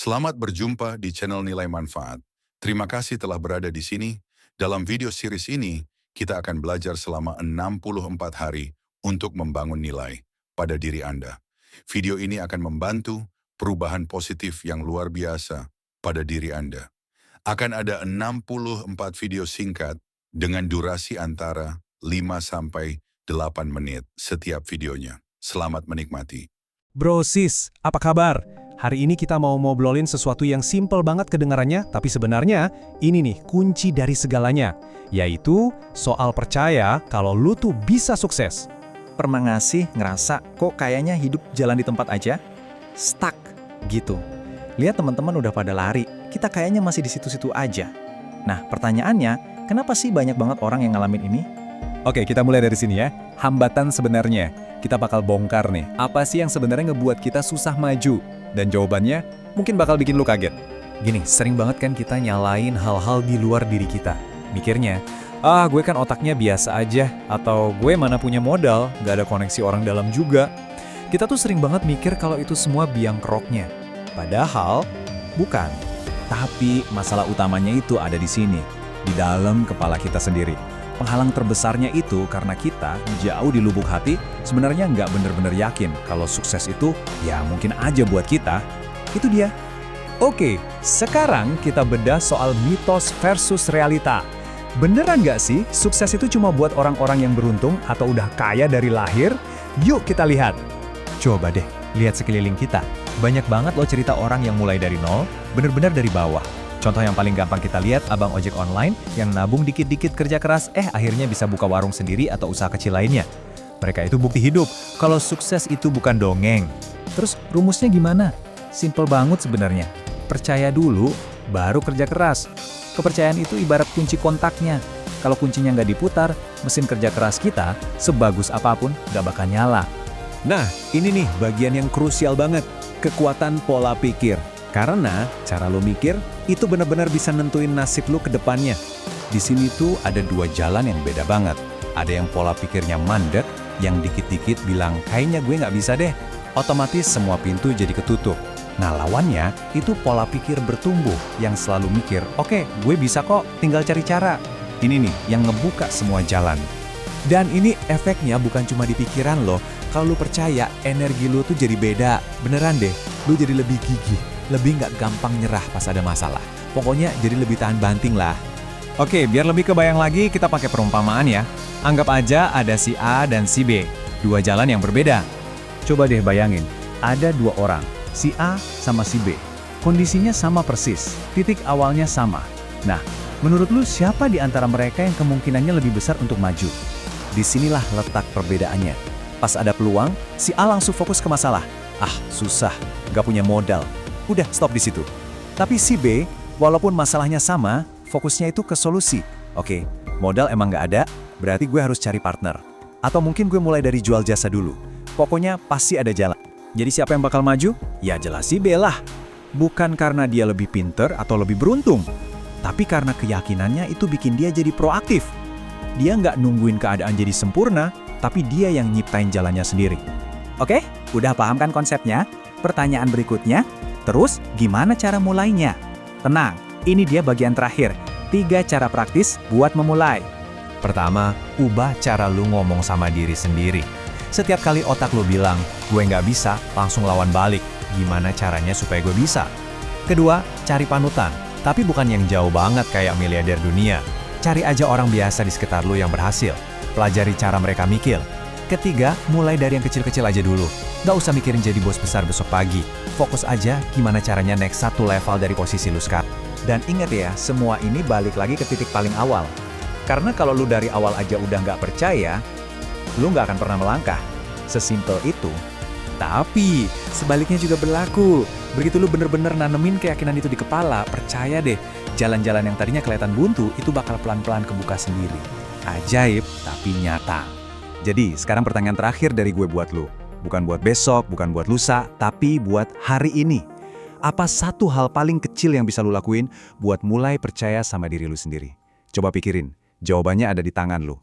Selamat berjumpa di channel Nilai Manfaat. Terima kasih telah berada di sini. Dalam video series ini, kita akan belajar selama 64 hari untuk membangun nilai pada diri Anda. Video ini akan membantu perubahan positif yang luar biasa pada diri Anda. Akan ada 64 video singkat dengan durasi antara 5-8 menit setiap videonya. Selamat menikmati. Bro, sis, apa kabar? Hari ini kita mau ngobrolin sesuatu yang simple banget kedengarannya, tapi sebenarnya ini nih kunci dari segalanya, yaitu soal percaya kalau lu tuh bisa sukses. Pernah nggak sih ngerasa kok kayaknya hidup jalan di tempat aja? Stuck gitu. Lihat teman-teman udah pada lari, kita kayaknya masih di situ-situ aja. Nah, pertanyaannya, kenapa sih banyak banget orang yang ngalamin ini? Oke, kita mulai dari sini ya. Hambatan sebenarnya. Kita bakal bongkar nih, apa sih yang sebenarnya ngebuat kita susah maju? Dan jawabannya mungkin bakal bikin lu kaget. Gini, sering banget kan kita nyalain hal-hal di luar diri kita. Mikirnya, gue kan otaknya biasa aja, atau gue mana punya modal, gak ada koneksi orang dalam juga. Kita tuh sering banget mikir kalau itu semua biang keroknya. Padahal, bukan. Tapi masalah utamanya itu ada di sini, di dalam kepala kita sendiri. Penghalang terbesarnya itu karena kita jauh di lubuk hati sebenarnya nggak bener-bener yakin kalau sukses itu ya mungkin aja buat kita. Itu dia. Oke, sekarang kita bedah soal mitos versus realita. Beneran nggak sih sukses itu cuma buat orang-orang yang beruntung atau udah kaya dari lahir? Yuk kita lihat. Coba deh, lihat sekeliling kita. Banyak banget loh cerita orang yang mulai dari nol, bener-bener dari bawah. Contoh yang paling gampang kita lihat, abang ojek online yang nabung dikit-dikit kerja keras, akhirnya bisa buka warung sendiri atau usaha kecil lainnya. Mereka itu bukti hidup, kalau sukses itu bukan dongeng. Terus rumusnya gimana? Simple banget sebenarnya. Percaya dulu, baru kerja keras. Kepercayaan itu ibarat kunci kontaknya. Kalau kuncinya nggak diputar, mesin kerja keras kita, sebagus apapun, nggak bakal nyala. Nah, ini nih bagian yang krusial banget, kekuatan pola pikir. Karena cara lo mikir itu benar-benar bisa nentuin nasib lo ke depannya. Di sini tuh ada dua jalan yang beda banget. Ada yang pola pikirnya mandek, yang dikit-dikit bilang kayaknya gue nggak bisa deh. Otomatis semua pintu jadi ketutup. Nah lawannya itu pola pikir bertumbuh yang selalu mikir, oke, gue bisa kok, tinggal cari cara. Ini nih yang ngebuka semua jalan. Dan ini efeknya bukan cuma di pikiran lo. Kalau lo percaya, energi lo tuh jadi beda. Beneran deh, lo jadi lebih gigih. Lebih nggak gampang nyerah pas ada masalah. Pokoknya jadi lebih tahan banting lah. Oke, biar lebih kebayang lagi kita pakai perumpamaan ya. Anggap aja ada si A dan si B. Dua jalan yang berbeda. Coba deh bayangin, ada dua orang, si A sama si B. Kondisinya sama persis, titik awalnya sama. Nah, menurut lu siapa di antara mereka yang kemungkinannya lebih besar untuk maju? Disinilah letak perbedaannya. Pas ada peluang, si A langsung fokus ke masalah. Susah, nggak punya modal. Udah, stop di situ. Tapi si B, walaupun masalahnya sama, fokusnya itu ke solusi. Oke, modal emang nggak ada, berarti gue harus cari partner. Atau mungkin gue mulai dari jual jasa dulu. Pokoknya pasti ada jalan. Jadi siapa yang bakal maju? Ya jelas si B lah. Bukan karena dia lebih pinter atau lebih beruntung. Tapi karena keyakinannya itu bikin dia jadi proaktif. Dia nggak nungguin keadaan jadi sempurna, tapi dia yang nyiptain jalannya sendiri. Oke, udah paham kan konsepnya? Pertanyaan berikutnya, terus gimana cara mulainya? Tenang, ini dia bagian terakhir. 3 cara praktis buat memulai. Pertama, ubah cara lu ngomong sama diri sendiri. Setiap kali otak lu bilang, gue nggak bisa, langsung lawan balik. Gimana caranya supaya gue bisa? Kedua, cari panutan. Tapi bukan yang jauh banget kayak miliarder dunia. Cari aja orang biasa di sekitar lu yang berhasil. Pelajari cara mereka mikir. Ketiga, mulai dari yang kecil-kecil aja dulu. Nggak usah mikirin jadi bos besar besok pagi. Fokus aja gimana caranya naik satu level dari posisi lu sekarang. Dan ingat ya, semua ini balik lagi ke titik paling awal. Karena kalau lu dari awal aja udah nggak percaya, lu nggak akan pernah melangkah. Sesimpel itu. Tapi, sebaliknya juga berlaku. Begitu lu bener-bener nanemin keyakinan itu di kepala, percaya deh, jalan-jalan yang tadinya kelihatan buntu, itu bakal pelan-pelan kebuka sendiri. Ajaib, tapi nyata. Jadi, sekarang pertanyaan terakhir dari gue buat lu. Bukan buat besok, bukan buat lusa, tapi buat hari ini. Apa satu hal paling kecil yang bisa lu lakuin buat mulai percaya sama diri lu sendiri? Coba pikirin, jawabannya ada di tangan lu.